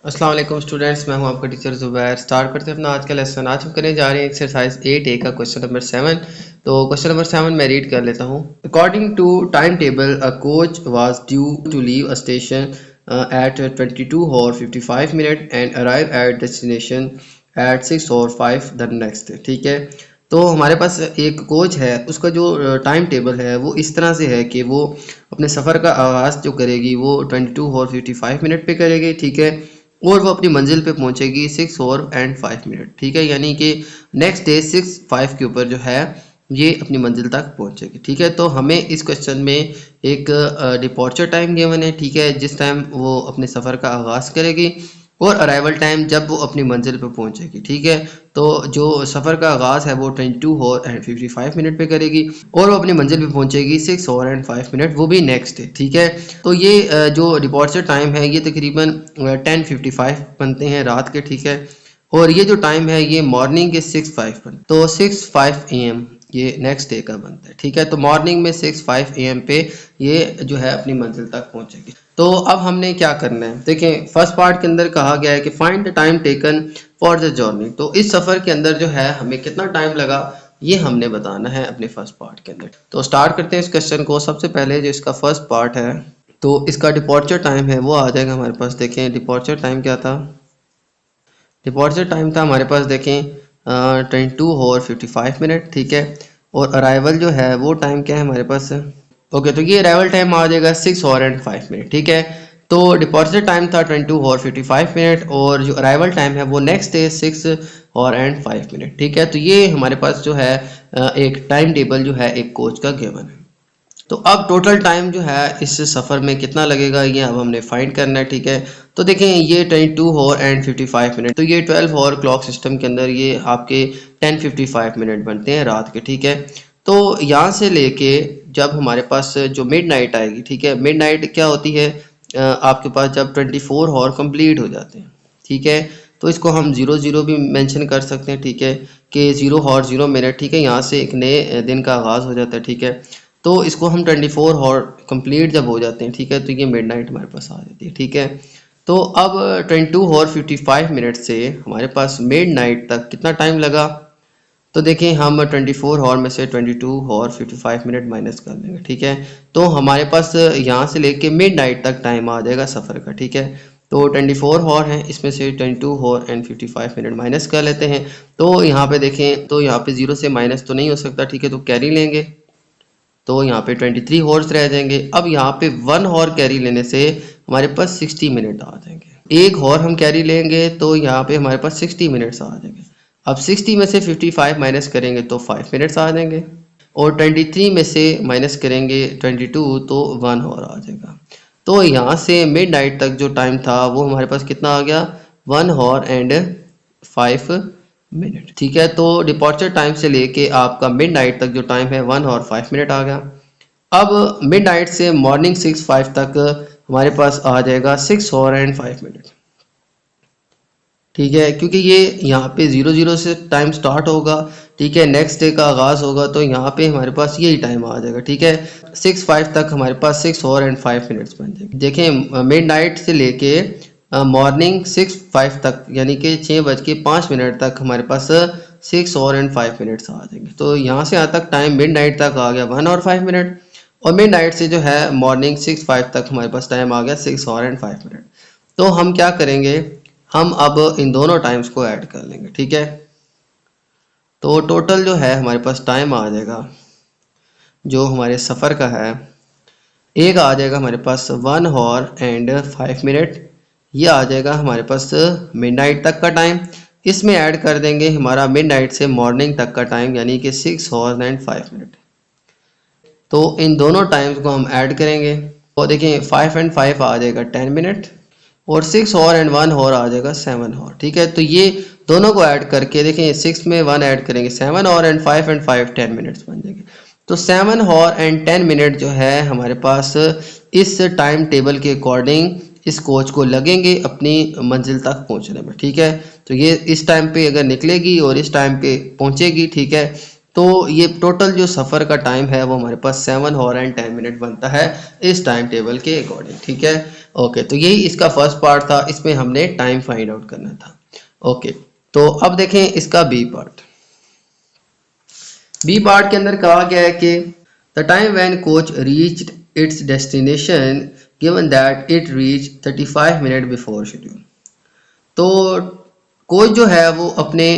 अस्सलाम वालेकुम स्टूडेंट्स, मैं हूं आपका टीचर ज़ुबैर। स्टार्ट करते हैं अपना आज का लेसन। आज हम करने जा रहे हैं एक्सरसाइज 8A का क्वेश्चन नंबर 7। तो क्वेश्चन नंबर 7 मैं रीड कर लेता हूं। According to time table a coach was due to leave a station at 22:55 and arrive at destination at 6:05 the next day. ठीक है, तो हमारे पास एक कोच है, उसका जो टाइम टेबल है वो इस तरह से है कि वो अपने सफ़र का आगाज़ जो करेगी वो 22:55 पे करेगी। ठीक है, और वो अपनी मंजिल पे पहुंचेगी 6:05। ठीक है, यानी कि नेक्स्ट डे 6:05 के ऊपर जो है ये अपनी मंजिल तक पहुंचेगी। ठीक है, तो हमें इस क्वेश्चन में एक डिपॉर्चर टाइम गिवन है। ठीक है, जिस टाइम वो अपने सफ़र का आगाज़ करेगी और अराइवल टाइम जब वो अपनी मंजिल पे पहुंचेगी। ठीक है, तो जो सफ़र का आगाज़ है वो 22:55 पे करेगी और वो अपनी मंजिल पे पहुंचेगी 6:05, वो भी नेक्स्ट डे। ठीक है, तो ये जो डिपॉर्चर टाइम है ये तकरीबन 10:55 बनते हैं रात के। ठीक है, और ये जो टाइम है ये मॉर्निंग के 6:05 बनते, तो 6:05 AM ये नेक्स्ट डे का बनता है। ठीक है, तो मॉर्निंग में 6:05 AM पे ये जो है अपनी मंजिल तक पहुंचेगी। तो अब हमने क्या करना है, देखें फर्स्ट पार्ट के अंदर कहा गया है कि find the time taken for the journey. तो इस सफ़र के अंदर जो है हमें कितना टाइम लगा ये हमने बताना है अपने फर्स्ट पार्ट के अंदर। तो स्टार्ट करते हैं इस क्वेश्चन को। सबसे पहले जो इसका फर्स्ट पार्ट है तो इसका डिपॉर्चर टाइम है वो आ जाएगा हमारे पास। देखें डिपॉर्चर टाइम क्या था, डिपॉर्चर टाइम था हमारे पास देखें 22:55। ठीक है, और अराइवल जो है वो टाइम क्या है हमारे पास। ओके, तो ये अराइवल टाइम आ जाएगा 6:05। ठीक है, तो डिपॉर्चर टाइम था 22:55 और जो अराइवल टाइम है वो नेक्स्ट डे 6:05। ठीक है, तो ये हमारे पास जो है एक टाइम टेबल जो है एक कोच का गिवन है। तो अब टोटल टाइम जो है इस सफ़र में कितना लगेगा ये अब हमने फाइंड करना है। ठीक है, तो देखें ये 22:55, तो ये 12 आवर क्लॉक सिस्टम के अंदर ये आपके 10:55 बनते हैं रात के। ठीक है, तो यहाँ से लेके जब हमारे पास जो मिडनाइट आएगी, ठीक है, मिडनाइट क्या होती है आपके पास जब 24 आवर कंप्लीट हो जाते हैं। ठीक है, तो इसको हम 00 भी मेंशन कर सकते हैं। ठीक है, कि 0 आवर 0 मिनट। ठीक है, यहाँ से एक नए दिन का आगाज़ हो जाता है। ठीक है, तो इसको हम 24 आवर कंप्लीट जब हो जाते हैं, ठीक है, तो ये मिडनाइट हमारे पास आ जाती है। ठीक है, तो अब 22:55 से हमारे पास मिडनाइट तक कितना टाइम लगा, तो देखें हम 24 आवर में से 22:55 माइनस कर लेंगे। ठीक है, तो हमारे पास यहाँ से लेके मिडनाइट तक टाइम आ जाएगा सफ़र का। ठीक है, तो 24 आवर है, इसमें से 22:55 माइनस कर लेते हैं। तो यहाँ पे देखें, तो यहाँ पे 0 से माइनस तो नहीं हो सकता। ठीक है, तो कैरी लेंगे तो यहाँ पे 23 हॉर्स रह जाएंगे। अब यहाँ पे 1 हॉर कैरी लेने से हमारे पास 60 मिनट आ जाएंगे। एक हॉर हम कैरी लेंगे तो यहाँ पे हमारे पास 60 मिनट्स आ जाएंगे। अब 60 में से 55 माइनस करेंगे तो 5 मिनट्स आ जाएंगे, और 23 में से माइनस करेंगे 22 तो 1 हॉर आ जाएगा। तो यहाँ से मिड नाइट तक जो टाइम था वो हमारे पास कितना आ गया, 1 हॉर एंड 5 मिनट। ठीक है, तो डिपॉर्चर टाइम से लेके आपका मिड नाइट तक जो टाइम है 1 और 5 मिनट आ गया। अब मिड नाइट से मॉर्निंग 6:05 तक हमारे पास आ जाएगा 6 और एंड 5 मिनट। ठीक है, क्योंकि ये यहाँ पे 00 से टाइम स्टार्ट होगा। ठीक है, नेक्स्ट डे का आगाज़ होगा, तो यहाँ पे हमारे पास यही टाइम आ जाएगा। ठीक है, 6:05 तक हमारे पास 6 और एंड 5 मिनट्स बन जाएंगे। देखें मिड नाइट से लेके मॉर्निंग 6:05 तक यानी कि 6:05 तक हमारे पास 6 और एंड 5 मिनट्स आ जाएंगे। तो यहाँ से यहाँ तक टाइम मिड नाइट तक आ गया 1 और 5 मिनट, और मिड नाइट से जो है मॉर्निंग 6:05 तक हमारे पास टाइम आ गया 6 और एंड 5 मिनट। तो हम क्या करेंगे, हम अब इन दोनों टाइम्स को ऐड कर लेंगे। ठीक है, तो टोटल जो है हमारे पास टाइम आ जाएगा जो हमारे सफ़र का है, एक आ जाएगा हमारे पास 1 हॉर एंड 5 मिनट, ये आ जाएगा हमारे पास मिडनाइट तक का टाइम। इसमें ऐड कर देंगे हमारा मिडनाइट से मॉर्निंग तक का टाइम यानी कि 6 हॉर एंड 5 मिनट। तो इन दोनों टाइम्स को हम ऐड करेंगे और देखें 5 एंड 5 आ जाएगा 10 मिनट, और 6 हॉर एंड 1 हॉर आ जाएगा 7 हॉर। ठीक है, तो ये दोनों को ऐड करके देखें 6 में 1 ऐड करेंगे 7 हॉर एंड 5 10 मिनट्स बन जाएंगे। तो 7 हॉर एंड 10 मिनट जो है हमारे पास इस टाइम टेबल के अकॉर्डिंग इस कोच को लगेंगे अपनी मंजिल तक पहुंचने में। ठीक है, तो ये इस टाइम पे अगर निकलेगी और इस टाइम पे पहुंचेगी, ठीक है, तो ये टोटल जो सफ़र का टाइम है वो हमारे पास 7 हॉर एंड 10 मिनट बनता है इस टाइम टेबल के अकॉर्डिंग, ठीक है। ओके, तो यही इसका फर्स्ट पार्ट था, इसमें हमने टाइम फाइंड आउट करना था। ओके, तो अब देखें इसका बी पार्ट। बी पार्ट के अंदर कहा गया है कि the time when coach reached it's destination given that it reach 35 minute before schedule. तो कोच जो है वो अपने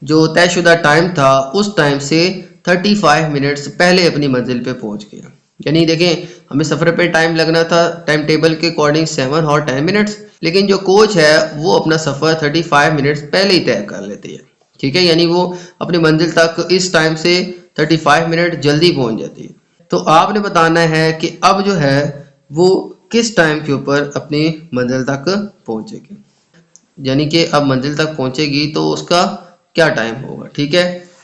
जो तयशुदा टाइम था उस टाइम से 35 मिनट्स पहले अपनी मंजिल पे पहुंच गया। यानी देखें, हमें सफ़र पे टाइम लगना था टाइम टेबल के अकॉर्डिंग 7 और 10 मिनट्स, लेकिन जो कोच है वो अपना सफ़र 35 मिनट्स पहले ही तय कर लेती है, ठीक है। यानी वो अपनी मंजिल तक इस टाइम से 35 मिनट जल्दी पहुंच जाती है। तो आपने बताना है कि अब जो है वो किस टाइम के ऊपर अपनी मंजिल तक पहुंचेगी, यानी कि अब मंजिल तक पहुंचेगी तो उसका क्या टाइम होगा, ठीक है।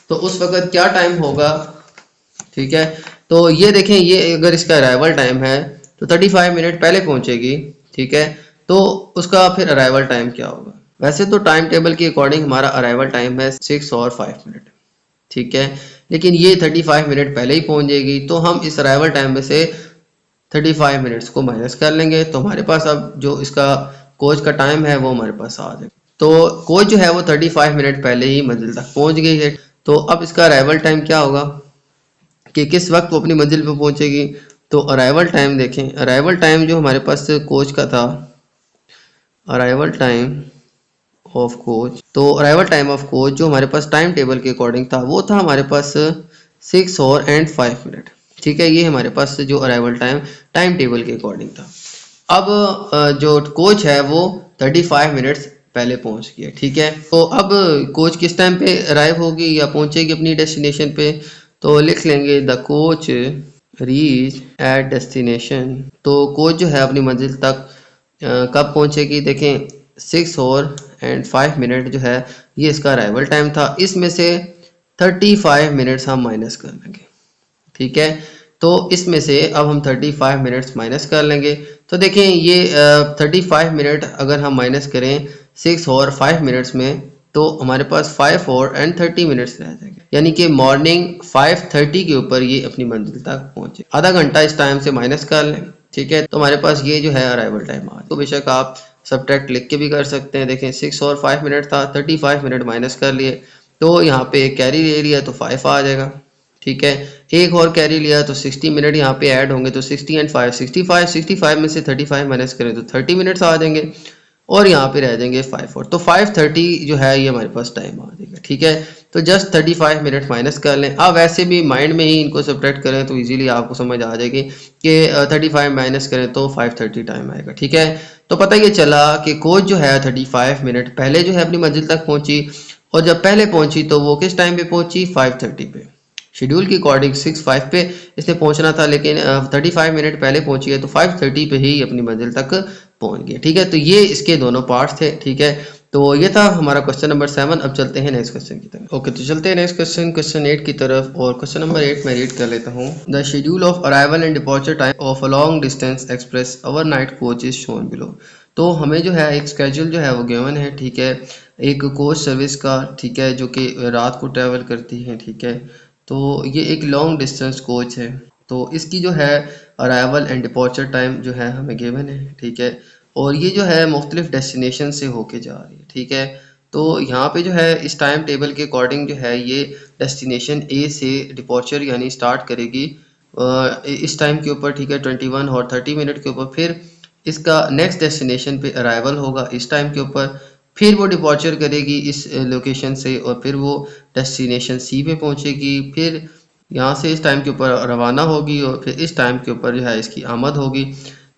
तो उस वक्त क्या टाइम होगा, ठीक है। तो ये देखें, ये अगर इसका अराइवल टाइम है तो 35 मिनट पहले पहुंचेगी, ठीक है। तो उसका फिर अराइवल टाइम क्या होगा। वैसे तो टाइम टेबल के अकॉर्डिंग हमारा अराइवल टाइम है 6 और 5 मिनट, ठीक है, लेकिन ये 35 मिनट पहले ही पहुंच जाएगी। तो हम इस अराइवल टाइम में से 35 मिनट्स को माइनस कर लेंगे, तो हमारे पास अब जो इसका कोच का टाइम है वो हमारे पास आ जाएगा। तो कोच जो है वो 35 मिनट पहले ही मंजिल तक पहुंच गई है। तो अब इसका अराइवल टाइम क्या होगा कि किस वक्त वो अपनी मंजिल पर पहुंचेगी। तो अराइवल टाइम देखें, अराइवल टाइम जो हमारे पास कोच का था, अराइवल टाइम ऑफ कोच, तो अराइवल टाइम ऑफ कोच जो हमारे पास टाइम टेबल के अकॉर्डिंग था वो था हमारे पास 6 और एंड 5 मिनट, ठीक है। ये हमारे पास जो अराइवल टाइम टाइम टेबल के अकॉर्डिंग था। अब जो कोच है वो 35 मिनट्स पहले पहुंच गया, ठीक है। तो अब कोच किस टाइम पे अराइव होगी या पहुंचेगी अपनी डेस्टिनेशन पे, तो लिख लेंगे the coach reach at destination. तो कोच जो है अपनी मंजिल तक कब पहुंचेगी, देखें 6 और एंड 5 मिनट जो है ये इसका अराइवल टाइम था। इसमें से 35 मिनट्स हम माइनस कर लेंगे, ठीक है। तो इसमें से अब हम 35 मिनट्स माइनस कर लेंगे। तो देखें ये 35 मिनट अगर हम माइनस करें 6 और 5 मिनट्स में तो हमारे पास 5 और एंड 30 मिनट्स रह जाएंगे, यानी कि मॉर्निंग 5:30 के ऊपर ये अपनी मंजिल तक पहुंचे। आधा घंटा इस टाइम से माइनस कर लें, ठीक है। तो हमारे पास ये जो है अराइवल टाइम आ, तो बेशक आप सब्ट्रैक्ट लिख के भी कर सकते हैं। देखें 6 और 5 मिनट था, 35 मिनट माइनस कर लिए, तो यहाँ पे एक कैरी ले लिया तो 5 आ जाएगा, ठीक है। एक और कैरी लिया तो 60 मिनट यहाँ पे ऐड होंगे, तो 60 एंड 5 65 में से 35 माइनस करें तो 30 मिनट्स आ जाएंगे और यहाँ पे रह जाएंगे 5 और, तो 5:30 जो है ये हमारे पास टाइम आ जाएगा, ठीक है। तो जस्ट 35 मिनट माइनस कर लें। आप वैसे भी माइंड में ही इनको सब्ट्रैक्ट करें तो इजीली आपको समझ आ जाएगी कि 35 माइनस करें तो 5:30 टाइम आएगा, ठीक है। तो पता ये चला कि कोच जो है 35 मिनट पहले जो है अपनी मंजिल तक पहुंची, और जब पहले पहुंची तो वो किस टाइम पे पहुंची, 5:30 पे। शेड्यूल के अकॉर्डिंग 6:05 पे इसने पहुंचना था, लेकिन 35 मिनट पहले पहुंची है तो 5:30 पे ही अपनी मंजिल तक पहुंच गया, ठीक है। तो ये इसके दोनों पार्ट्स थे, ठीक है। तो ये था हमारा क्वेश्चन नंबर 7। अब चलते हैं नेक्स्ट क्वेश्चन की तरफ। ओके, तो चलते हैं नेक्स्ट क्वेश्चन, क्वेश्चन 8 की तरफ। और क्वेश्चन नंबर 8 मैं रीड कर लेता हूँ। The schedule of arrival and departure time of a long distance express overnight coach is shown below. तो हमें जो है एक स्केड्यूल जो है वो गिवन है, ठीक है, एक कोच सर्विस का, ठीक है, जो कि रात को ट्रैवल करती है, ठीक है। तो ये एक लॉन्ग डिस्टेंस कोच है, तो इसकी जो है अराइवल एंड डिपार्चर टाइम जो है हमें गिवन है, ठीक है। और ये जो है मुख्तलिफ डेस्टिनेशन से होके जा रही है, ठीक है। तो यहाँ पे जो है इस टाइम टेबल के अकॉर्डिंग जो है ये डेस्टिनेशन ए से डिपार्चर यानी स्टार्ट करेगी इस टाइम के ऊपर, ठीक है, 21 और 30 मिनट के ऊपर। फिर इसका नेक्स्ट डेस्टिनेशन पे अराइवल होगा इस टाइम के ऊपर, फिर वो डिपार्चर करेगी इस लोकेशन से और फिर वो डेस्टिनेशन सी पे पहुंचेगी। फिर यहाँ से इस टाइम के ऊपर रवाना होगी और फिर इस टाइम के ऊपर जो है इसकी आमद होगी।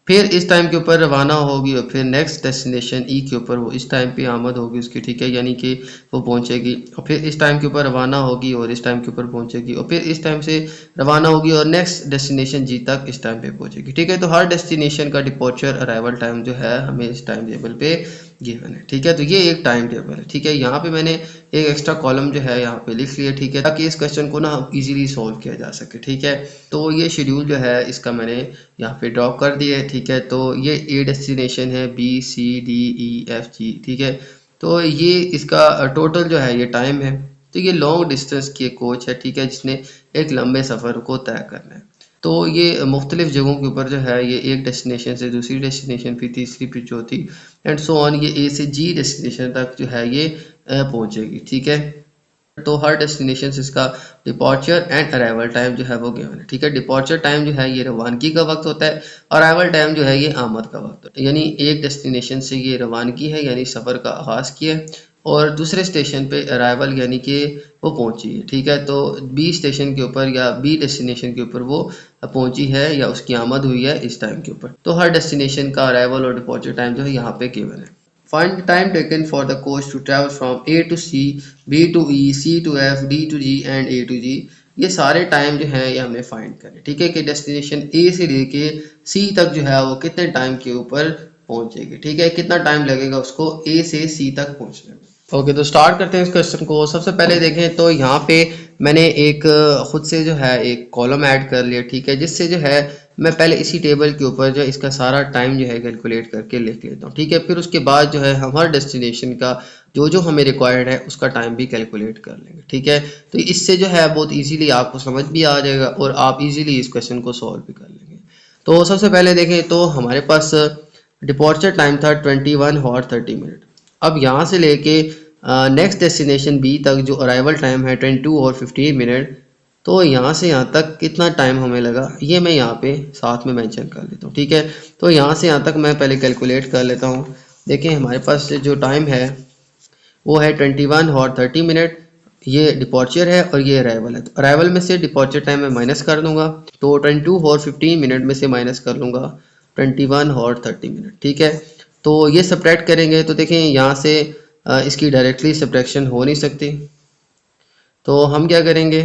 फिर इस टाइम के ऊपर रवाना होगी और फिर नेक्स्ट डेस्टिनेशन ई के ऊपर वो इस टाइम पे आमद होगी उसकी, ठीक है, यानी कि वो पहुंचेगी। और फिर इस टाइम के ऊपर रवाना होगी और इस टाइम के ऊपर पहुंचेगी और फिर इस टाइम से रवाना होगी और नेक्स्ट डेस्टिनेशन जी तक इस टाइम पे पहुंचेगी, ठीक है। तो हर डेस्टिनेशन का डिपार्चर अराइवल टाइम जो है हमें इस टाइम टेबल पे गिवन है, ठीक है। तो ये एक टाइम टेबल है, ठीक है। यहाँ पे मैंने एक एक्स्ट्रा कॉलम जो है यहाँ पे लिख लिया, ठीक है, ताकि इस क्वेश्चन को ना इजीली सॉल्व किया जा सके, ठीक है। तो ये शेड्यूल जो है इसका मैंने यहाँ पे ड्रॉप कर दिया है, ठीक है। तो ये ए डेस्टिनेशन है, B C D E F G, ठीक है। तो ये इसका टोटल जो है ये टाइम है, तो ये लॉन्ग डिस्टेंस की कोच है, ठीक है, जिसने एक लंबे सफ़र को तय करना है। तो ये मुख्तलिफ जगहों के ऊपर जो है ये एक डेस्टिनेशन से दूसरी डेस्टिनेशन, फिर तीसरी, फिर चौथी एंड सो ऑन, ये ए से जी डेस्टिनेशन तक जो है ये पहुंचेगी, ठीक है। तो हर डेस्टिनेशन से इसका डिपॉर्चर एंड अराइवल टाइम जो है वो गिवन है, ठीक है। डिपॉर्चर टाइम जो है ये रवानगी का वक्त होता है, अराइवल टाइम जो है ये आमद का वक्त होता है। यानी एक डेस्टिनेशन से ये रवानगी है यानी सफ़र का आगाज़ किया है, और दूसरे स्टेशन पे अराइवल यानी कि वो पहुंची है, ठीक है। तो बी स्टेशन के ऊपर या बी डेस्टिनेशन के ऊपर वो पहुंची है या उसकी आमद हुई है इस टाइम के ऊपर। तो हर डेस्टिनेशन का अराइवल और डिपॉर्चर टाइम जो है यहाँ पे गिवन है। Find the time taken for the coach to travel from A to C, B to E, C to F, D to G and A to G। ये सारे टाइम जो हैं ये हमें फाइंड करने, ठीक है, कि डेस्टिनेशन A से लेके C तक जो है वो कितने टाइम के ऊपर पहुंचेगी, ठीक है, कितना टाइम लगेगा उसको A से C तक पहुंचने में। ओके, तो स्टार्ट करते हैं इस क्वेश्चन को। सबसे पहले देखें तो यहाँ पे मैंने एक खुद से जो है एक कॉलम ऐड कर लिया, ठीक है, जिससे जो है मैं पहले इसी टेबल के ऊपर जो इसका सारा टाइम जो है कैलकुलेट करके लिख लेता हूँ, ठीक है। फिर उसके बाद जो है हम हर डेस्टिनेशन का जो जो हमें रिक्वायर्ड है उसका टाइम भी कैलकुलेट कर लेंगे, ठीक है। तो इससे जो है बहुत इजीली आपको समझ भी आ जाएगा और आप इजीली इस क्वेश्चन को सॉल्व भी कर लेंगे। तो सबसे पहले देखें तो हमारे पास डिपॉर्चर टाइम था 21 और 30 मिनट। अब यहाँ से लेके नेक्स्ट डेस्टिनेशन बी तक जो अराइवल टाइम है 22 और 15 मिनट। तो यहाँ से यहाँ तक कितना टाइम हमें लगा ये मैं यहाँ पे साथ में मेंशन कर लेता हूँ, ठीक है। तो यहाँ से यहाँ तक मैं पहले कैलकुलेट कर लेता हूँ। देखें हमारे पास जो टाइम है वो है 21 और 30 मिनट, ये डिपॉर्चर है और ये अराइवल है। तो अराइवल में से डिपॉर्चर टाइम मैं माइनस कर दूंगा, तो 22 और 15 मिनट में से माइनस कर लूँगा 21 और 30 मिनट, ठीक है। तो ये सब्ट्रैक्ट करेंगे तो देखें यहाँ से इसकी डायरेक्टली सब्ट्रैक्शन हो नहीं सकती, तो हम क्या करेंगे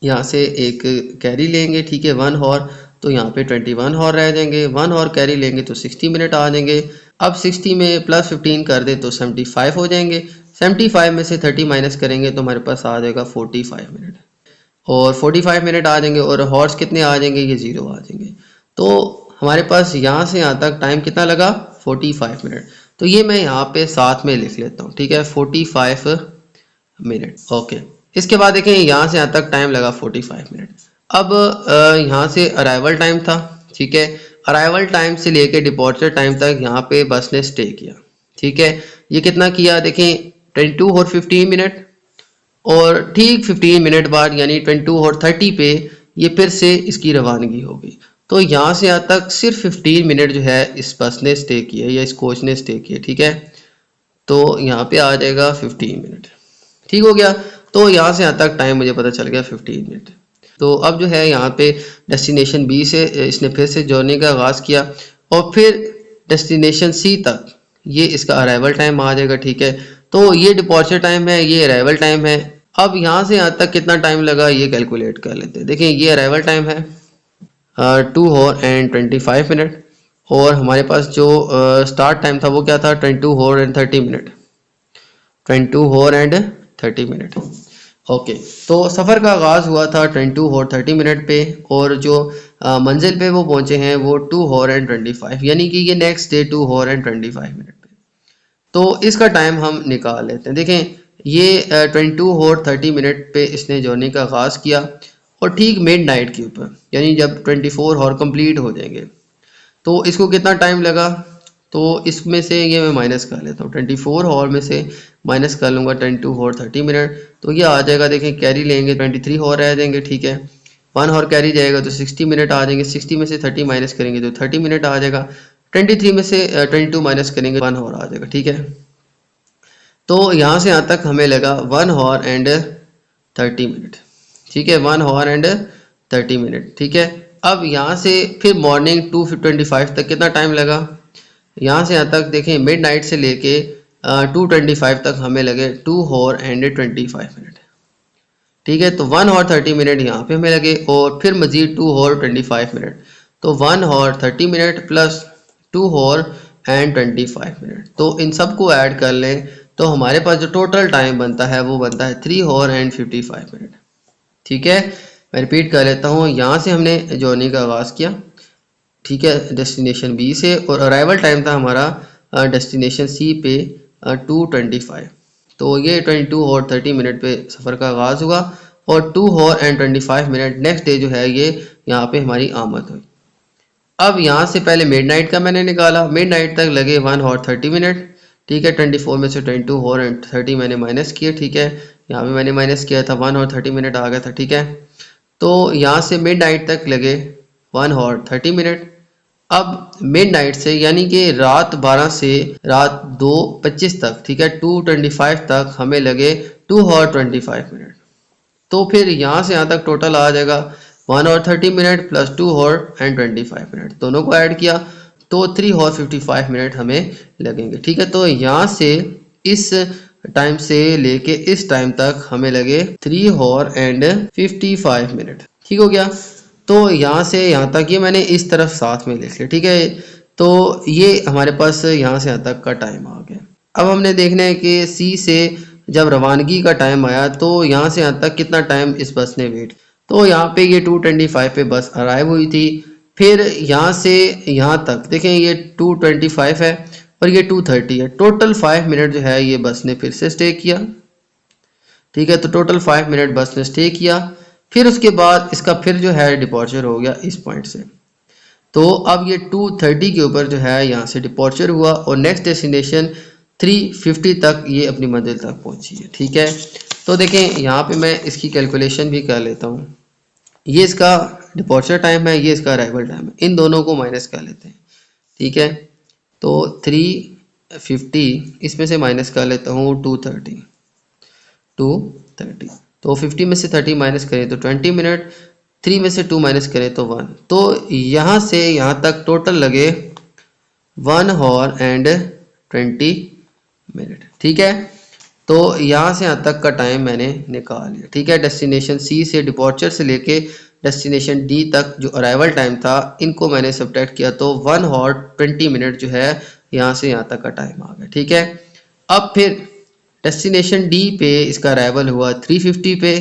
यहाँ से एक कैरी लेंगे, ठीक है, 1 हॉर, तो यहाँ पे 21 हॉर रह जाएंगे। 1 हॉर कैरी लेंगे तो 60 मिनट आ जाएंगे। अब 60 में प्लस 15 कर दे तो 75 हो जाएंगे। 75 में से 30 माइनस करेंगे तो हमारे पास आ जाएगा 45 मिनट, और 45 मिनट आ जाएंगे, और हॉर्स कितने आ जाएंगे, ये 0 आ जाएंगे। तो हमारे पास यहाँ से यहाँ तक टाइम कितना लगा, 45 मिनट। तो ये मैं यहाँ पे साथ में लिख लेता हूँ, ठीक है, 45 मिनट। ओके, इसके बाद देखें यहाँ से यहाँ तक टाइम लगा 45 मिनट। अब यहाँ से अराइवल टाइम था, ठीक है, अराइवल टाइम से लेके डिपॉर्चर टाइम तक यहाँ पे बस ने स्टे किया, ठीक है। ये कितना किया देखें 22 और 15 मिनट, और ठीक 15 मिनट बाद यानी 22 और 30 पे ये फिर से इसकी रवानगी हो गई। तो यहाँ से यहाँ तक सिर्फ 15 मिनट जो है इस बस ने स्टे किया या इस कोच ने स्टे किया, ठीक है। तो यहाँ पे आ जाएगा 15 मिनट, ठीक हो गया। तो यहाँ से यहाँ तक टाइम मुझे पता चल गया 15 मिनट। तो अब जो है यहाँ पे डेस्टिनेशन बी से इसने फिर से जर्नी का आगाज़ किया, और फिर डेस्टिनेशन सी तक ये इसका अराइवल टाइम आ जाएगा, ठीक है। तो ये डिपॉर्चर टाइम है, ये अराइवल टाइम है। अब यहाँ से यहाँ तक कितना टाइम लगा ये कैलकुलेट कर लेते हैं। देखिए ये अराइवल टाइम है 2 हॉर एंड 25 मिनट, और हमारे पास जो स्टार्ट टाइम था वो क्या था 22 hour and 30 minute, 22 hour and 30 minute. Okay, तो सफ़र का आगाज़ हुआ था 22 हॉर 30 मिनट पे, और जो मंजिल पे वो पहुंचे हैं वो 2 हॉर एंड 25, यानी कि ये next day 2 hour and 25 minute पे। तो इसका टाइम हम निकाल लेते हैं। देखें ये 22 हॉर 30 मिनट पे इसने जर्नी का आगाज़ किया, और ठीक मिड नाइट के ऊपर यानी जब 24 हॉर कंप्लीट हो जाएंगे तो इसको कितना टाइम लगा, तो इसमें से ये मैं माइनस कर लेता हूँ। 24 हॉर में से माइनस कर लूँगा 22 हॉर 30 मिनट, तो ये आ जाएगा। देखें कैरी लेंगे 23 हॉर रह जाएंगे, ठीक है। 1 हॉर कैरी जाएगा तो 60 मिनट आ जाएंगे। 60 में से 30 माइनस करेंगे तो 30 मिनट आ जाएगा। 23 में से 22 माइनस करेंगे 1 हॉर आ जाएगा, ठीक है। तो यहाँ से यहाँ तक हमें लगा 1 हॉर एंड 30 मिनट, ठीक है, 1 हॉर एंड 30 मिनट, ठीक है। अब यहाँ से फिर मॉर्निंग 2:25 तक कितना टाइम लगा, यहाँ से यहाँ तक देखें मिड नाइट से लेके 2:25 तक हमें लगे 2 हॉर एंड 25 मिनट, ठीक है। तो 1 हॉर 30 मिनट यहाँ पे हमें लगे, और फिर मजीद 2 हॉर 25 मिनट, तो 1 hour 30 minute plus 2 hour and 25 minute. तो इन सब को ऐड कर लें तो हमारे पास जो टोटल टाइम बनता है वो बनता है 3 हॉर एंड 55 मिनट, ठीक है। मैं रिपीट कर लेता हूँ, यहाँ से हमने जर्नी का आगाज़ किया, ठीक है, डेस्टिनेशन बी से, और अराइवल टाइम था हमारा डेस्टिनेशन सी पे 2:25, तो ये 22 और 30 मिनट पे सफ़र का आगाज़ हुआ और 2 और एंड 25 मिनट नेक्स्ट डे जो है ये यहाँ पे हमारी आमद हुई। अब यहाँ से पहले मिडनाइट का मैंने निकाला, मिडनाइट तक लगे 1 और 30 मिनट, ठीक है। 24 में से 22 और एंड 30 मैंने माइनस किए, ठीक है। यहाँ पे मैंने माइनस किया था, 1 और 30 मिनट आ गया था, ठीक है। तो यहाँ से मिडनाइट तक लगे 1 और 30 मिनट। अब मिडनाइट से यानी कि रात 12 से रात 2:25 तक, ठीक है, 2:25 तक हमें लगे 2 और 25 मिनट। तो फिर यहाँ से यहाँ तक टोटल आ जाएगा 1 और 30 मिनट प्लस 2 और एंड 25 मिनट, दोनों को ऐड किया तो 3 और 55 मिनट हमें लगेंगे, ठीक है। तो यहाँ से इस टाइम से लेके इस टाइम तक हमें लगे 3 और एंड 55 मिनट, ठीक हो गया। तो यहाँ से यहाँ तक ये मैंने इस तरफ साथ में लिख लिया, ठीक है। तो ये हमारे पास यहाँ से यहाँ तक का टाइम आ गया। अब हमने देखना है कि सी से जब रवानगी का टाइम आया तो यहाँ से यहाँ तक कितना टाइम इस बस ने वेट। तो यहाँ पे ये 2:25 पे बस अराइव हुई थी। फिर यहाँ से यहाँ तक देखें ये 2:25 है और ये 2:30 है, टोटल 5 मिनट जो है ये बस ने फिर से स्टे किया, ठीक है। तो टोटल 5 मिनट बस ने स्टे किया। फिर उसके बाद इसका फिर जो है डिपॉर्चर हो गया इस पॉइंट से। तो अब ये 2:30 के ऊपर जो है यहाँ से डिपॉर्चर हुआ और नेक्स्ट डेस्टिनेशन 3:50 तक ये अपनी मंजिल तक पहुंची है, ठीक है। तो देखें यहाँ पे मैं इसकी कैलकुलेशन भी कर लेता हूँ। ये इसका डिपॉर्चर टाइम है, ये इसका अराइवल टाइम है, इन दोनों को माइनस कर लेते हैं, ठीक है। तो 350 इसमें से माइनस कर लेता हूँ 230, तो 50 में से 30 माइनस करें तो 20 मिनट, 3 में से 2 माइनस करें तो 1। तो यहाँ से यहाँ तक टोटल लगे 1 और एंड 20 मिनट, ठीक है। तो यहाँ से यहाँ तक का टाइम मैंने निकाल लिया, ठीक है। डेस्टिनेशन सी से डिपॉर्चर से लेके डेस्टिनेशन डी तक जो अराइवल टाइम था इनको मैंने सब्ट्रैक्ट किया तो 1 और 20 मिनट जो है यहाँ से यहाँ तक का टाइम आ गया, ठीक है। अब फिर डेस्टिनेशन डी पे इसका अराइवल हुआ 3:50 पे,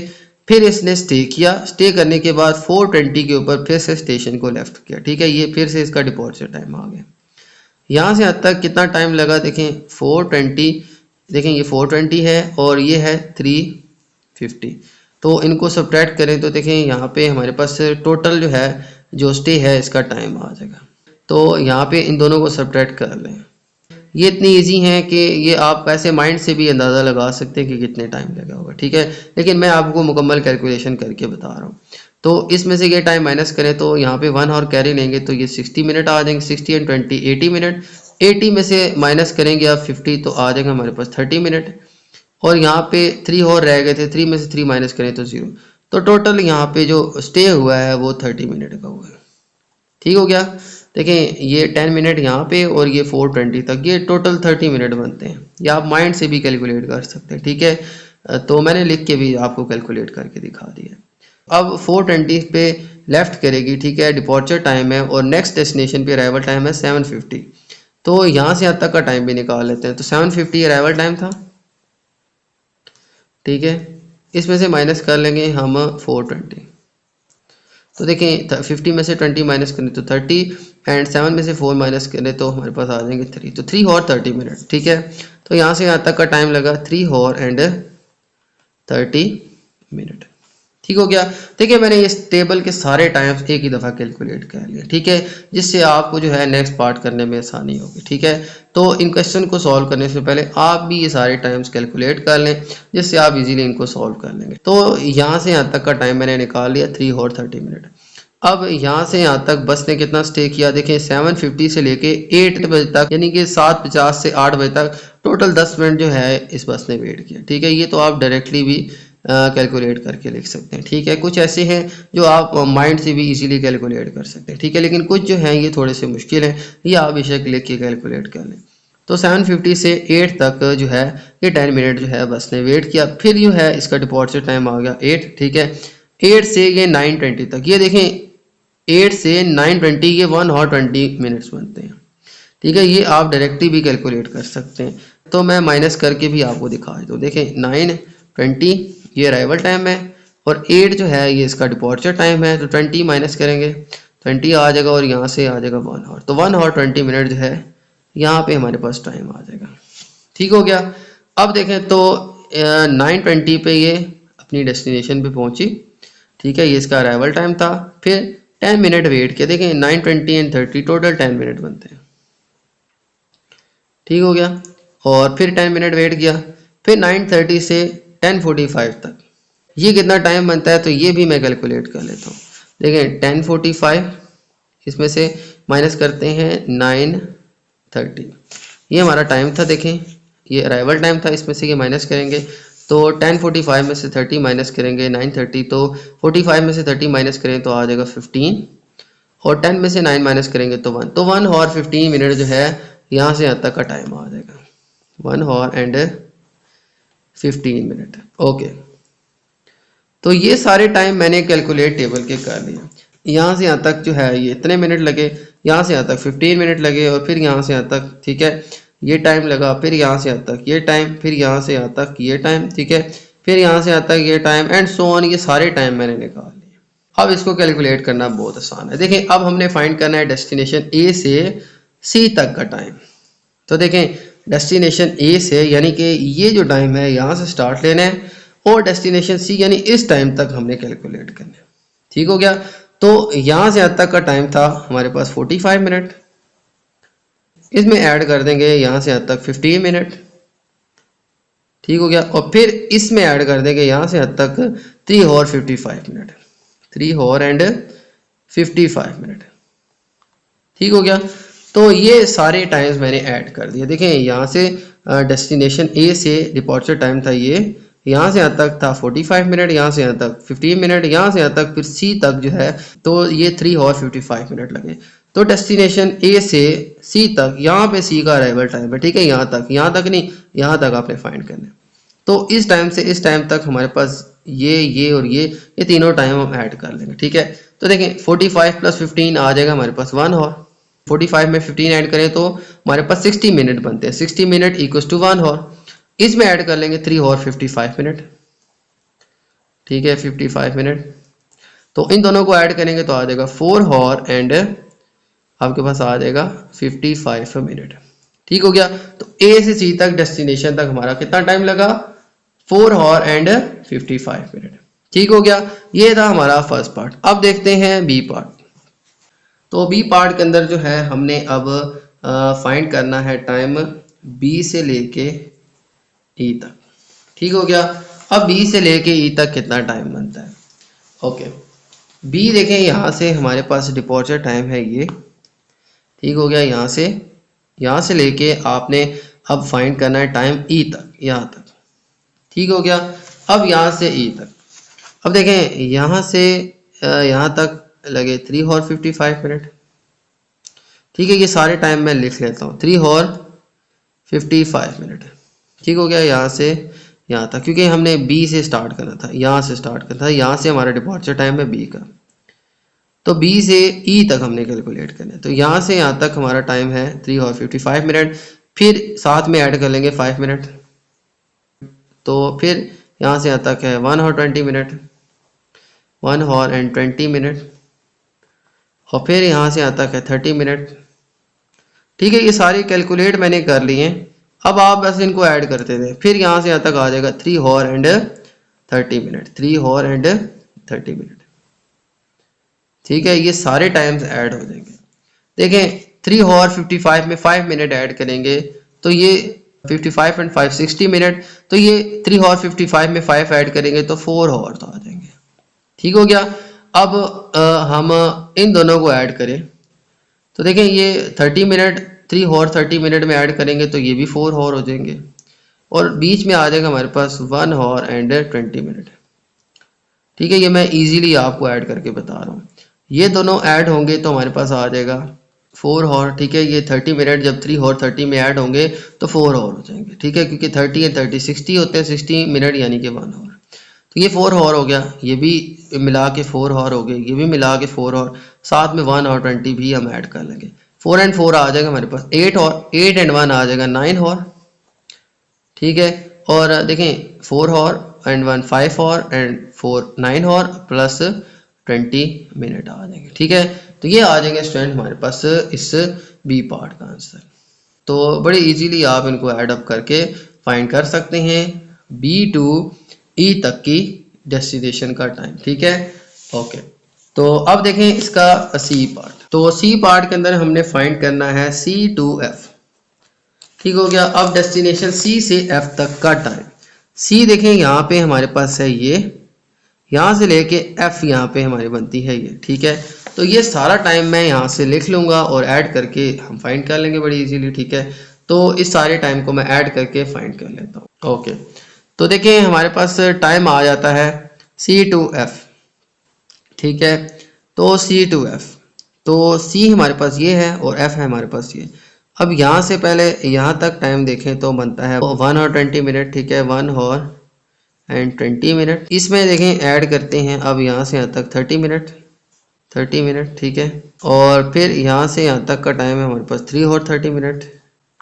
फिर इसने स्टे किया, स्टे करने के बाद 4:20 के ऊपर फिर से स्टेशन को लेफ्ट किया, ठीक है। ये फिर से इसका डिपॉर्चर टाइम आ गया। यहाँ से यहाँ तक कितना टाइम लगा देखें 4:20, देखें ये 4:20 है और ये है 3:50। तो इनको सब्ट्रैक्ट करें तो देखें यहाँ पे हमारे पास टोटल जो है जो स्टे है इसका टाइम आ जाएगा। तो यहाँ पे इन दोनों को सब्ट्रैक्ट कर लें। ये इतनी इजी है कि ये आप ऐसे माइंड से भी अंदाज़ा लगा सकते हैं कि कितने टाइम लगा होगा, ठीक है। लेकिन मैं आपको मुकम्मल कैलकुलेशन करके बता रहा हूँ। तो इसमें से ये टाइम माइनस करें तो यहाँ पे 1 और कैरी लेंगे तो ये 60 मिनट आ जाएंगे, 60 एंड 20 80 मिनट। 80 में से माइनस करेंगे आप 50 तो आ जाएगा हमारे पास 30 मिनट। और यहाँ पे 3 और रह गए थे, 3 में से 3 माइनस करें तो 0। तो टोटल यहाँ पे जो स्टे हुआ है वो 30 मिनट का हुआ है, ठीक हो गया। देखें ये 10 मिनट यहाँ पे और ये 4:20 तक, ये टोटल 30 मिनट बनते हैं। या आप माइंड से भी कैलकुलेट कर सकते हैं, ठीक है। तो मैंने लिख के भी आपको कैलकुलेट करके दिखा दिया। अब 4:20 पे लेफ्ट करेगी, ठीक है, डिपॉर्चर टाइम है और नेक्स्ट डेस्टिनेशन पे अराइवल टाइम है 7:50। तो यहाँ से यहाँ तक का टाइम भी निकाल लेते हैं। तो 7:50 अराइवल टाइम था, ठीक है। इसमें से माइनस कर लेंगे हम 4:20। तो देखें 50 में से 20 माइनस करें तो 30 एंड 7 में से 4 माइनस करें तो हमारे पास आ जाएंगे 3। तो 3 और 30 मिनट, ठीक है। तो यहाँ से यहाँ तक का टाइम लगा 3 और एंड 30 मिनट, ठीक हो गया। देखिए मैंने इस टेबल के सारे टाइम्स एक ही दफ़ा कैलकुलेट कर लिया, ठीक है, जिससे आपको जो है नेक्स्ट पार्ट करने में आसानी होगी, ठीक है। तो इन क्वेश्चन को सॉल्व करने से पहले आप भी ये सारे टाइम्स कैलकुलेट कर लें जिससे आप इजीली इनको सॉल्व कर लेंगे। तो यहाँ से यहाँ तक का टाइम मैंने निकाल लिया 3 और 30 मिनट। अब यहाँ से यहाँ तक बस ने कितना स्टे किया देखें 7:50 से लेके 8 बजे तक, यानी कि 7:50 से 8 बजे तक टोटल 10 मिनट जो है इस बस ने वेट किया, ठीक है। ये तो आप डायरेक्टली भी कैलकुलेट करके लिख सकते हैं, ठीक है। कुछ ऐसे हैं जो आप माइंड से भी इजीली कैलकुलेट कर सकते हैं, ठीक है। लेकिन कुछ जो हैं ये थोड़े से मुश्किल हैं, ये आप बेशक लिख के कैलकुलेट कर लें। तो 7:50 से 8 तक जो है ये 10 मिनट जो है बस ने वेट किया। फिर जो है इसका डिपॉर्चर टाइम आ गया 8, ठीक है। 8 से ये 9:20 तक, ये देखें 8 से 9:20 ये 1 और 20 मिनट्स बनते हैं, ठीक है। ये आप डायरेक्टली भी कैलकुलेट कर सकते हैं। तो मैं माइनस करके भी आपको दिखा दूँ। देखें 9:20 ये अराइवल टाइम है और 8 जो है ये इसका डिपॉर्चर टाइम है। तो 20 माइनस करेंगे 20 आ जाएगा और यहाँ से आ जाएगा 1 और, तो 1 और 20 मिनट जो है यहाँ पे हमारे पास टाइम आ जाएगा, ठीक हो गया। अब देखें तो 9:20 पे ये अपनी डेस्टिनेशन पे पहुंची, ठीक है, ये इसका अराइवल टाइम था। फिर 10 मिनट वेट किया, देखें 9:20 एंड 30 टोटल 10 मिनट बनते हैं, ठीक हो गया। और फिर 10 मिनट वेट किया, फिर 9:30 से 10:45 तक ये कितना टाइम बनता है, तो ये भी मैं कैलकुलेट कर लेता हूँ। देखें 10:45 इसमें से माइनस करते हैं 9:30, ये हमारा टाइम था। देखें ये अराइवल टाइम था, इसमें से ये माइनस करेंगे तो 10:45 में से 30 माइनस करेंगे 9:30, तो 45 में से 30 माइनस करें तो आ जाएगा 15, और 10 में से 9 माइनस करेंगे तो 1, तो 1 और 15 मिनट जो है यहाँ से यहाँ तक का टाइम आ जाएगा, 1 और एंड 15 मिनट। ओके, तो ये सारे टाइम मैंने कैलकुलेट टेबल के कर लिए। यहाँ से यहाँ तक जो है ये इतने मिनट लगे, यहाँ से यहाँ तक 15 मिनट लगे, और फिर यहाँ से यहाँ तक, ठीक है, ये टाइम लगा, फिर यहाँ से यहाँ तक ये टाइम, फिर यहाँ से यहाँ तक ये टाइम, ठीक है, फिर यहाँ से यहाँ तक ये टाइम एंड सो ऑन, ये सारे टाइम मैंने निकाल लिए। अब इसको कैलकुलेट करना बहुत आसान है। देखें अब हमने फाइंड करना है डेस्टिनेशन ए से सी तक का टाइम। तो देखें डेस्टिनेशन ए से यानी कि ये जो टाइम है यहाँ से स्टार्ट लेना है, और डेस्टिनेशन सी यानी इस टाइम तक हमने कैलकुलेट करना है, ठीक हो गया। तो यहाँ से यहाँ तक का टाइम था हमारे पास 45 मिनट, इसमें ऐड कर देंगे यहाँ से यहाँ तक 15 मिनट, ठीक हो गया, और फिर इसमें ऐड कर देंगे यहाँ से यहाँ तक 3 और 55 मिनट, 3 और एंड 55 मिनट, ठीक हो गया। तो ये सारे टाइम्स मैंने ऐड कर दिए। देखें यहाँ से डेस्टिनेशन ए से डिपार्चर टाइम था ये, यहाँ से यहाँ तक था 45 मिनट, यहाँ से यहाँ तक 15 मिनट, यहाँ से यहाँ तक फिर सी तक जो है तो ये 3 और 55 मिनट लगे। तो डेस्टिनेशन ए से सी तक, यहाँ पे सी का अराइवल टाइम है, ठीक है, यहाँ तक नहीं, यहाँ तक आपने फाइंड करना है। तो इस टाइम से इस टाइम तक हमारे पास ये और ये तीनों टाइम हम ऐड कर लेंगे, ठीक है। तो देखें 45 + 15 आ जाएगा हमारे पास 1 और 45 में 15 ऐड करें तो हमारे पास 60 मिनट बनते हैं, 60 मिनट इक्वल्स टू 1 और इसमें ऐड कर लेंगे 3 और 55 मिनट, ठीक है, 55 मिनट। तो इन दोनों को ऐड करेंगे तो आ जाएगा 4 और एंड आपके पास आ जाएगा 55 मिनट, ठीक हो गया। तो ए से सी तक डेस्टिनेशन तक हमारा कितना टाइम लगा, 4 और एंड 55 मिनट, ठीक हो गया। ये था हमारा फर्स्ट पार्ट। अब देखते हैं बी पार्ट। तो बी पार्ट के अंदर जो है हमने अब फाइंड करना है टाइम बी से लेके ई तक, ठीक हो गया। अब बी से लेके ई तक कितना टाइम बनता है। ओके, बी देखें यहाँ से हमारे पास डिपॉर्चर टाइम है ये, ठीक हो गया। यहाँ से लेके आपने अब फाइंड करना है टाइम ई तक, यहाँ तक, ठीक हो गया। अब यहाँ से ई तक, अब देखें यहाँ से यहाँ तक लगे 3 और 55 मिनट, ठीक है। ये सारे टाइम मैं लिख लेता हूँ, 3 और 55 मिनट, ठीक हो गया। यहाँ से यहाँ तक, क्योंकि हमने बी से स्टार्ट करना था, यहाँ से स्टार्ट करना था, यहाँ से हमारा डिपार्चर टाइम है बी का, तो बी से ई तक हमने कैलकुलेट करना है। तो यहाँ से यहाँ तक हमारा टाइम है 3 और 55 मिनट, फिर साथ में ऐड कर लेंगे 5 मिनट, तो फिर यहाँ से यहाँ तक है 1 और 20 मिनट, 1 और एंड 20 मिनट, और फिर यहाँ से यहाँ तक है 30 मिनट, ठीक है। ये सारे कैलकुलेट मैंने कर लिए। अब आप बस इनको ऐड करते थे, फिर यहाँ से यहाँ तक आ जाएगा 3 और एंड 30 मिनट, 3 और एंड 30 मिनट, ठीक है। ये सारे टाइम्स ऐड हो जाएंगे। देखें 3 और 55 में 5 मिनट ऐड करेंगे तो ये 55 एंड 5 60 मिनट, तो ये 3 और 55 में 5 ऐड करेंगे तो 4 और तो आ जाएंगे, ठीक हो गया। अब हम इन दोनों को ऐड करें तो देखें ये 30 मिनट 3 और 30 मिनट में ऐड करेंगे तो ये भी 4 और हो जाएंगे, और बीच में आ जाएगा हमारे पास 1 और एंड 20 मिनट, ठीक है। ये मैं इजीली आपको ऐड करके बता रहा हूँ। ये दोनों ऐड होंगे तो हमारे पास आ जाएगा 4 और, ठीक है। ये 30 मिनट जब 3 और 30 में ऐड होंगे तो 4 और हो जाएंगे, ठीक है, क्योंकि 30 एंड 30 60 होते हैं, 60 मिनट यानी कि 1 और, तो ये 4 और हो गया। ये भी मिला के 4 और हो गए, ये भी मिला के 4 और, साथ में 1 और 20 भी हम ऐड कर लेंगे, 4 एंड 4 आ जाएगा हमारे पास 8 और 8 एंड 1 आ जाएगा 9 और, ठीक है। और देखें 4 और एंड 1 5 और एंड 4 9 और प्लस 20 मिनट आ जाएंगे, ठीक है। तो ये आ जाएंगे स्टूडेंट हमारे पास इस बी पार्ट का आंसर। तो बड़े इजीली आप इनको ऐड अप करके फाइंड कर सकते हैं बी टू ई तक की डेस्टिनेशन का टाइम। ठीक है, ओके। तो अब देखें इसका सी पार्ट। तो सी पार्ट के अंदर हमने फाइंड करना है सी टू एफ। ठीक हो गया। अब डेस्टिनेशन सी से एफ तक का टाइम। सी देखें यहाँ पे हमारे पास है ये, यहाँ से लेके एफ यहाँ पे हमारी बनती है ये। ठीक है, तो ये सारा टाइम मैं यहाँ से लिख लूँगा और ऐड करके हम फाइंड कर लेंगे बड़ी इजीली। ठीक है, तो इस सारे टाइम को मैं ऐड करके फाइंड कर लेता हूँ। ओके, तो देखिए हमारे पास टाइम आ जाता है सी टू एफ। ठीक है, तो सी टू एफ, तो सी हमारे पास ये है और एफ है हमारे पास ये। अब यहाँ से पहले यहाँ तक टाइम देखें तो बनता है 1 और 20 मिनट। ठीक है, 1 और एंड 20 मिनट। इसमें देखें ऐड करते हैं अब यहाँ से यहाँ तक 30 मिनट, 30 मिनट। ठीक है, और फिर यहाँ से यहाँ तक का टाइम है हमारे पास 3 और 30 मिनट,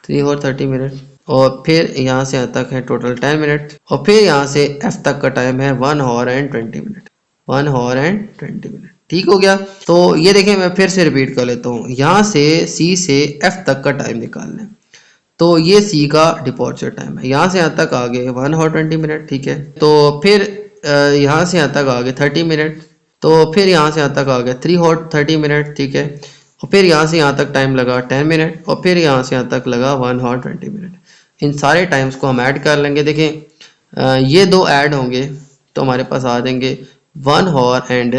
3 और 30 मिनट, और फिर यहाँ से यहाँ तक है टोटल 10 मिनट, और फिर यहाँ से एफ तक का टाइम है 1 और एंड 20 मिनट, 1 और एंड 20 मिनट। ठीक हो गया। तो ये देखें मैं फिर से रिपीट कर लेता हूँ, यहाँ से सी से एफ तक का टाइम निकालना है। तो ये सी का डिपॉर्चर टाइम है, यहाँ से यहाँ तक आ गए 1 और 20 मिनट। ठीक है, तो फिर यहाँ से यहाँ तक आ गए 30 मिनट, तो फिर यहाँ से यहाँ तक आ गया 3 और 30 मिनट। ठीक है, और फिर यहाँ से यहाँ तक टाइम लगा 10 मिनट, और फिर यहाँ से यहाँ तक लगा 1 और 20 मिनट। इन सारे टाइम्स को हम ऐड कर लेंगे। देखें ये दो ऐड होंगे तो हमारे पास आ जाएंगे 1 और एंड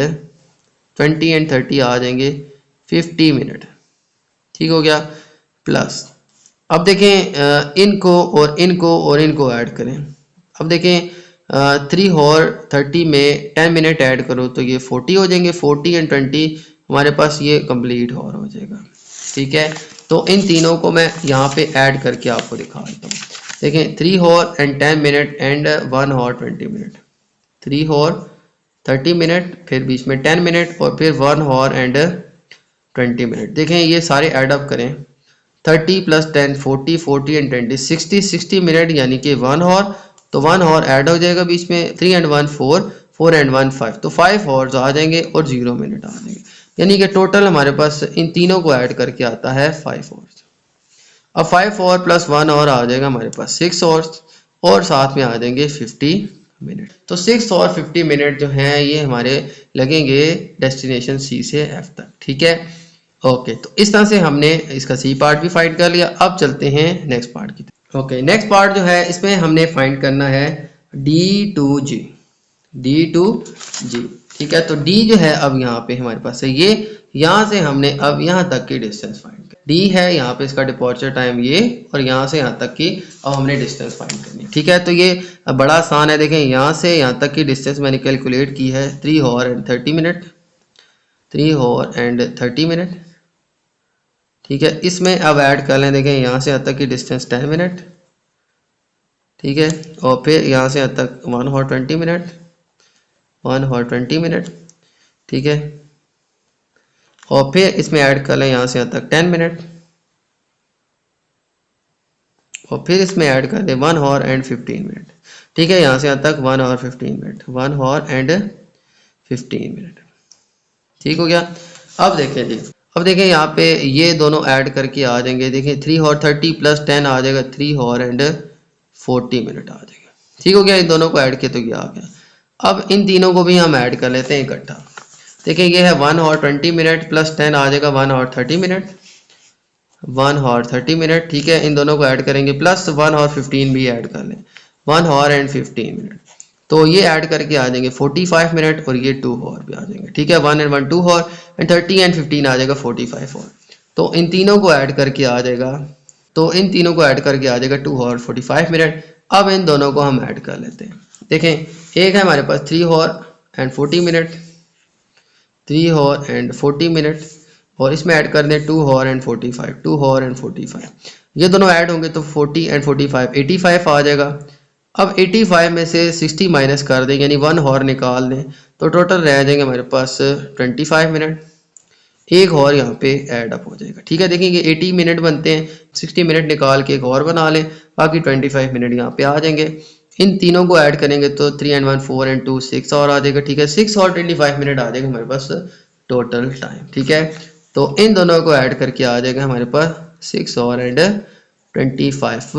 20 एंड 30 आ जाएंगे 50 मिनट। ठीक हो गया। प्लस अब देखें इनको और इनको और इनको ऐड करें। अब देखें 3 और 30 में 10 मिनट ऐड करो तो ये 40 हो जाएंगे। 40 एंड 20 हमारे पास ये कंप्लीट और हो जाएगा। ठीक है, तो इन तीनों को मैं यहाँ पे ऐड करके आपको दिखा देता हूँ। देखें 3 और एंड 10 मिनट एंड 1 और 20 मिनट, 3 और 30 मिनट, फिर बीच में 10 मिनट, और फिर 1 और एंड 20 मिनट। देखें ये सारे ऐड अप करें, 30 प्लस 10 40, 40 एंड 20 60, 60 मिनट यानी कि 1 और, तो 1 और ऐड हो जाएगा बीच में, 3 एंड 1 4, 4 एंड 1 5, तो 5 और आ जाएंगे और 0 मिनट आ जाएंगे। यानी कि टोटल हमारे पास इन तीनों को ऐड करके आता है 5 आवर्स। अब 5 और प्लस 1 और आ जाएगा हमारे पास 6 आवर्स, और साथ में आ जाएंगे 50 मिनट। तो 6 और 50 मिनट जो हैं ये हमारे लगेंगे डेस्टिनेशन सी से एफ तक। ठीक है, ओके। तो इस तरह से हमने इसका सी पार्ट भी फाइंड कर लिया। अब चलते हैं नेक्स्ट पार्ट की तरफ। ओके, नेक्स्ट पार्ट जो है इसमें हमने फाइंड करना है D to G, D to G. ठीक है, तो डी जो है अब यहाँ पे हमारे पास है ये, यहाँ से हमने अब यहाँ तक की डिस्टेंस फाइंड कर, डी है यहाँ पे इसका डिपॉर्चर टाइम ये, और यहाँ से यहाँ तक की अब हमने डिस्टेंस फाइंड करनी। ठीक है, तो ये बड़ा आसान है। देखें यहाँ से यहाँ तक की डिस्टेंस मैंने कैलकुलेट की है 3 और एंड 30 मिनट, 3 और एंड 30 मिनट। ठीक है, इसमें अब ऐड कर लें। देखें यहाँ से यहाँ तक की डिस्टेंस 10 मिनट। ठीक है, और फिर यहाँ से यहाँ तक 1 और 20 मिनट, 1 और 20 मिनट। ठीक है, और फिर इसमें ऐड कर लें यहाँ से यहाँ तक 10 मिनट, और फिर इसमें ऐड कर दें 1 और एंड 15 मिनट। ठीक है, यहाँ से यहाँ तक 1 और 15 मिनट, 1 और एंड 15 मिनट। ठीक हो गया। अब देखें जी, अब देखें यहाँ पे ये दोनों ऐड करके आ जाएंगे। देखें 3 और 30 प्लस 10 आ जाएगा 3 और एंड 40 मिनट आ जाएगा। ठीक हो गया, इन दोनों को ऐड किया तो ये आ गया। अब इन तीनों को भी हम ऐड कर लेते हैं इकट्ठा। देखिए ये है 1 और 20 मिनट प्लस 10 आ जाएगा 1 और 30 मिनट, 1 और 30 मिनट। ठीक है, इन दोनों को ऐड करेंगे, प्लस 1 और 15 भी ऐड कर लें, 1 और एंड 15 मिनट। तो ये ऐड करके आ जाएंगे 45 मिनट, और ये 2 और भी आ जाएंगे। ठीक है, 1 एंड 1 2 और एंड 30 एंड 15 आ जाएगा 45 और। तो इन तीनों को ऐड करके आ जाएगा, तो इन तीनों को ऐड करके आ जाएगा 2 और 45 मिनट। अब इन दोनों को हम ऐड कर लेते हैं। देखें एक है हमारे पास 3 और एंड 40 मिनट, 3 और एंड 40 मिनट, और इसमें ऐड कर दें 2 और एंड 45, 2 और एंड 45। ये दोनों ऐड होंगे तो 40 एंड 45 85 आ जाएगा। अब 85 में से 60 माइनस कर दें यानी 1 हॉर निकाल दें, तो टोटल रह जाएंगे हमारे पास 25 मिनट। एक हॉर यहाँ पे ऐड अप हो जाएगा। ठीक है, देखेंगे 80 मिनट बनते हैं, 60 मिनट निकाल के एक और बना लें, बाकी 25 मिनट यहाँ पे आ जाएंगे। इन तीनों को ऐड करेंगे तो 3 एंड 1 4 एंड 2 6 और आ जाएगा। ठीक है, 6 और 25 मिनट आ जाएगा हमारे पास टोटल टाइम। ठीक है, तो इन दोनों को ऐड करके आ जाएगा हमारे पास 6 और एंड 25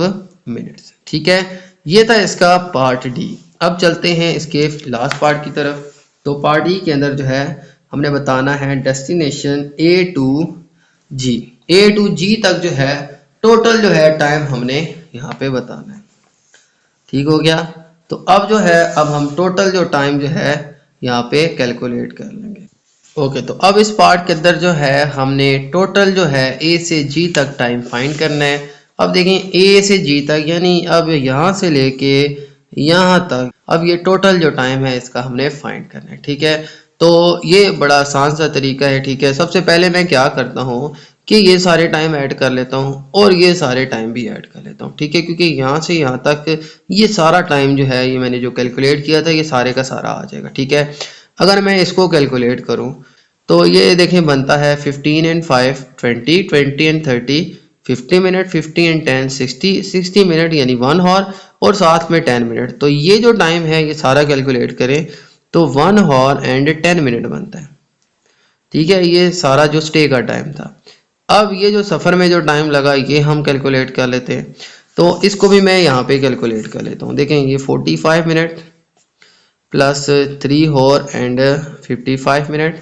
मिनट्स। ठीक है, ये था इसका पार्ट डी। अब चलते हैं इसके लास्ट पार्ट की तरफ। तो पार्ट डी के अंदर जो है हमने बताना है destination A to G. A to G तक जो है टोटल जो है टाइम हमने यहाँ पे बताना है। ठीक हो गया। तो अब जो है अब हम टोटल जो टाइम जो है यहाँ पे कैलकुलेट कर लेंगे। ओके, तो अब इस पार्ट के अंदर जो है हमने टोटल जो है ए से जी तक टाइम फाइंड करना है। अब देखें ए से जी तक यानी अब यहाँ से लेके यहाँ तक अब ये टोटल जो टाइम है इसका हमने फाइंड करना है। ठीक है, तो ये बड़ा आसान सा तरीका है। ठीक है, सबसे पहले मैं क्या करता हूँ कि ये सारे टाइम ऐड कर लेता हूँ और ये सारे टाइम भी ऐड कर लेता हूँ। ठीक है, क्योंकि यहाँ से यहाँ तक ये सारा टाइम जो है ये मैंने जो कैलकुलेट किया था ये सारे का सारा आ जाएगा। ठीक है, अगर मैं इसको कैलकुलेट करूं तो ये देखें बनता है 15 and 5 20, 20 and 30 50 minute, 50 and 10 60, 60 minute यानी 1 हॉर और साथ में 10 मिनट। तो ये जो टाइम है ये सारा कैलकुलेट करें तो 1 हॉर एंड 10 मिनट बनता है। ठीक है, ये सारा जो स्टे का टाइम था। अब ये जो सफ़र में जो टाइम लगा ये हम कैलकुलेट कर लेते हैं। तो इसको भी मैं यहाँ पे कैलकुलेट कर लेता हूँ। देखें ये 45 minute plus 3 hour and 55 minute,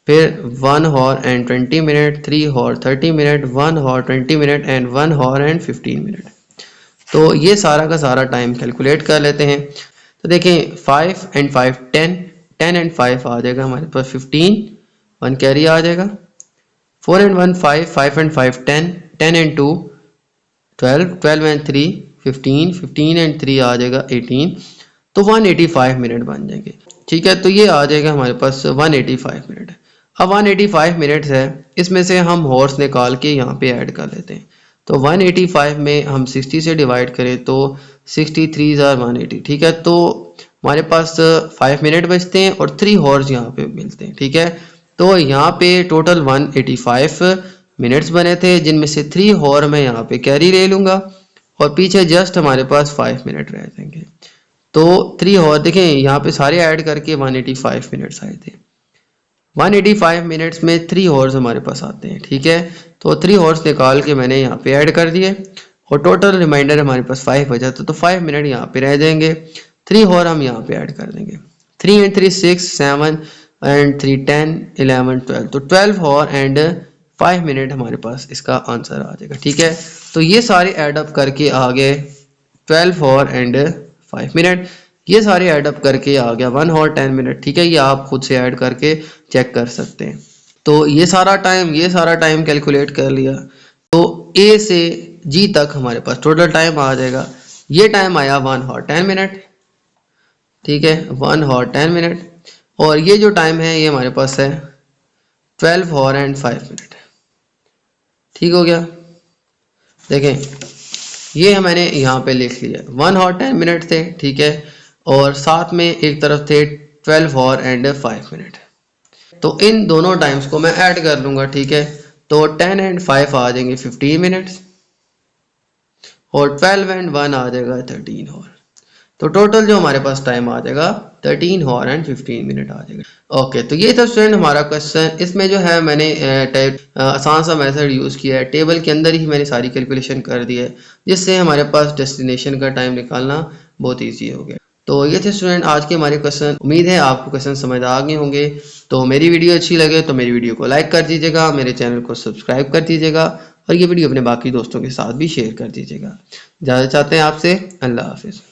फिर 1 hour and 20 minute, 3 hour 30 minute, 1 hour 20 minute and 1 hour and 15 minute. तो ये सारा का सारा टाइम कैलकुलेट कर लेते हैं। तो देखें 5 एंड 5 10, 10 एंड 5 आ जाएगा हमारे पास 15, 1 कैरी आ जाएगा। 4 and 1 5, 5 and 5 10, 10 and 2 12, 12 and 3 15, 15 and 3 आ जाएगा 18। तो 185 मिनट बन जाएंगे। ठीक है, तो ये आ जाएगा हमारे पास 185 मिनट। अब 185 मिनट्स है, इसमें से हम हॉर्स निकाल के यहाँ पे ऐड कर लेते हैं। तो 185 में हम 60 से डिवाइड करें तो 63 आर 180। ठीक है, तो हमारे पास 5 मिनट बचते हैं और 3 हॉर्स यहाँ पे मिलते हैं। ठीक है, तो यहाँ पे टोटल 185 मिनट्स बने थे जिनमें से 3 हॉर मैं यहाँ पे कैरी ले लूँगा और पीछे जस्ट हमारे पास 5 मिनट रह जाएंगे। तो 3 हॉर देखें यहाँ पे सारे ऐड करके 185 मिनट्स आए थे। 185 मिनट्स में 3 हॉर्स हमारे पास आते हैं। ठीक है, तो 3 हॉर्स निकाल के मैंने यहाँ पे ऐड कर दिए और टोटल रिमाइंडर हमारे पास 5 बचा था। तो 5 मिनट यहाँ पे रह जाएंगे, 3 हॉर हम यहाँ पे ऐड कर देंगे। 3 एंड 3 6, 7 एंड 3 10, 11 12। तो 12 हॉर एंड 5 मिनट हमारे पास इसका आंसर आ जाएगा। ठीक है, तो ये सारे ऐड अप करके आ गए 12 हॉर एंड 5 मिनट। ये सारे ऐड अप करके आ गया 1 हॉर 10 मिनट। ठीक है, ये आप खुद से ऐड करके चेक कर सकते हैं। तो ये सारा टाइम कैलकुलेट कर लिया। तो ए से जी तक हमारे पास टोटल टाइम आ जाएगा। ये टाइम आया 1 हॉर 10 मिनट। ठीक है, 1 हॉर 10 मिनट और ये जो टाइम है ये हमारे पास है 12 हॉर एंड 5 मिनट। ठीक हो गया। देखें ये मैंने यहाँ पे लिख लिया 1 हॉर 10 मिनट थे। ठीक है, और साथ में एक तरफ थे 12 हॉर एंड 5 मिनट। तो इन दोनों टाइम्स को मैं ऐड कर लूँगा। ठीक है, तो 10 एंड 5 आ जाएंगे 15 मिनट्स और 12 एंड 1 आ जाएगा 13 हॉर। तो टोटल जो हमारे पास टाइम आ जाएगा 13 हॉर एंड 15 मिनट आ जाएगा। ओके, तो ये था स्टूडेंट हमारा क्वेश्चन। इसमें जो है मैंने आसान सा मेथड यूज़ किया है। टेबल के अंदर ही मैंने सारी कैलकुलेशन कर दी है जिससे हमारे पास डेस्टिनेशन का टाइम निकालना बहुत ईजी हो गया। तो ये थे स्टूडेंट आज के हमारे क्वेश्चन। उम्मीद है आपको क्वेश्चन समझ आ गए होंगे। तो मेरी वीडियो अच्छी लगे तो मेरी वीडियो को लाइक कर दीजिएगा, मेरे चैनल को सब्सक्राइब कर दीजिएगा और ये वीडियो अपने बाकी दोस्तों के साथ भी शेयर कर दीजिएगा। ज़्यादा चाहते हैं आपसे। अल्लाह हाफिज़।